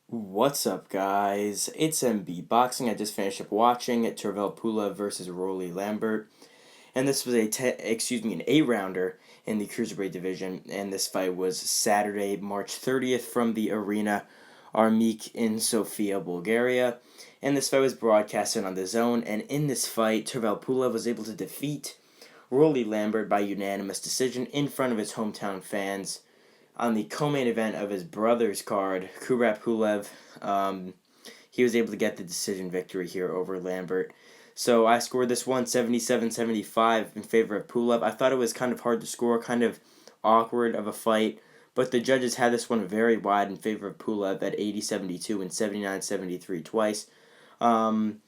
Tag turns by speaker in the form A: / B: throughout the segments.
A: What's up, guys? It's MB Boxing. I just finished up watching Tervel Pulev versus Lambert, and this was an 8-rounder in the cruiserweight division. And this fight was Saturday, March 30th, from the arena Armik in Sofia, Bulgaria. And this fight was broadcasted on the Zone. And in this fight, Tervel Pulev was able to defeat Lambert by unanimous decision in front of his hometown fans on the co-main event of his brother's card, Pulev. He was able to get the decision victory here over Lambert. So I scored this one 77-75 in favor of Pulev. I thought it was kind of hard to score, kind of awkward of a fight, but the judges had this one very wide in favor of Pulev at 80-72 and 79-73 twice. But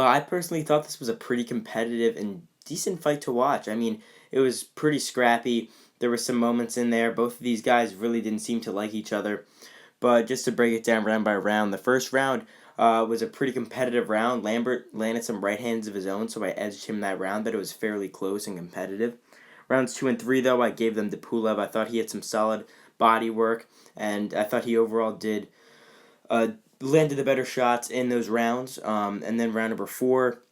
A: I personally thought this was a pretty competitive and decent fight to watch. I mean, it was pretty scrappy. There were some moments in there. Both of these guys really didn't seem to like each other. But just to break it down round by round, the first round was a pretty competitive round. Lambert landed some right hands of his own, so I edged him that round, but it was fairly close and competitive. Rounds 2 and 3, though, I gave them to Pulev. I thought he had some solid body work, and I thought he overall did landed the better shots in those rounds. And then round number 4,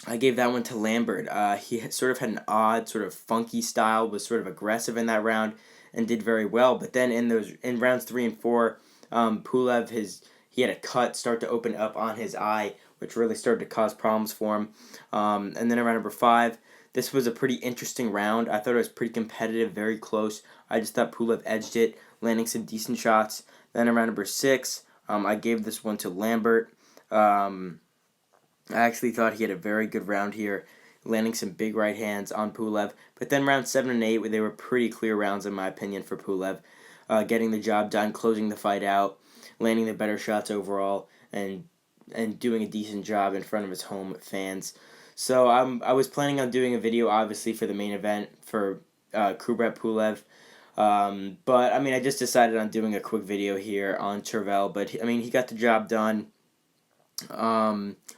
A: I gave that one to Lambert. He sort of had an odd, sort of funky style, was sort of aggressive in that round, and did very well. But then in rounds 3 and 4, Pulev he had a cut start to open up on his eye, which really started to cause problems for him. And then in round number 5, this was a pretty interesting round. I thought it was pretty competitive, very close. I just thought Pulev edged it, landing some decent shots. Then in round number 6, I gave this one to Lambert. I actually thought he had a very good round here, landing some big right hands on Pulev. But then round 7 and 8, they were pretty clear rounds in my opinion for Pulev, getting the job done, closing the fight out, landing the better shots overall, and doing a decent job in front of his home fans. So I was planning on doing a video, obviously, for the main event for Pulev. But I mean, I just decided on doing a quick video here on Tervel. But I mean, he got the job done,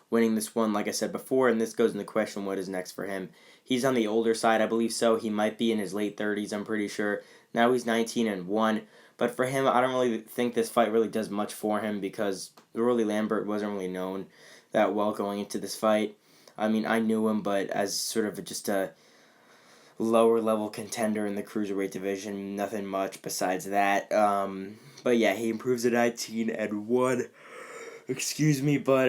A: winning this one, like I said before, and this goes into question what is next for him. He's on the older side, I believe so. He might be in his late 30s, I'm pretty sure. Now he's 19-1, but for him, I don't really think this fight really does much for him because Lambert wasn't really known that well going into this fight. I mean, I knew him, but as sort of just a lower level contender in the cruiserweight division, nothing much besides that. But yeah, he improves to 19-1. Excuse me, but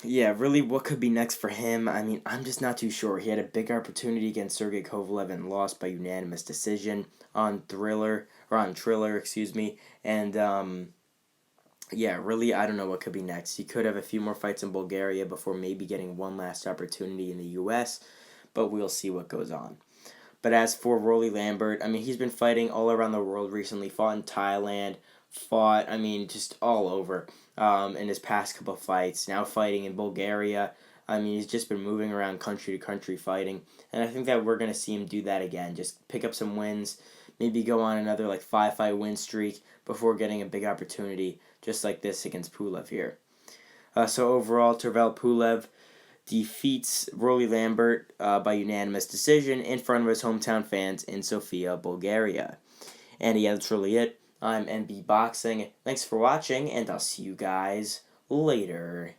A: yeah, really, what could be next for him? I mean, I'm just not too sure. He had a big opportunity against Sergey Kovalev and lost by unanimous decision on Triller, excuse me, and yeah, really, I don't know what could be next. He could have a few more fights in Bulgaria before maybe getting one last opportunity in the U.S., but we'll see what goes on. But as for Lambert, I mean, he's been fighting all around the world recently. Fought in Thailand, I mean, just all over in his past couple of fights. Now fighting in Bulgaria. I mean, he's just been moving around country to country fighting. And I think that we're going to see him do that again. Just pick up some wins, maybe go on another 5-fight win streak before getting a big opportunity, just like this against Pulev here. So overall, Tervel Pulev defeats Lambert by unanimous decision in front of his hometown fans in Sofia, Bulgaria. And yeah, that's really it. I'm NB Boxing. Thanks for watching, and I'll see you guys later.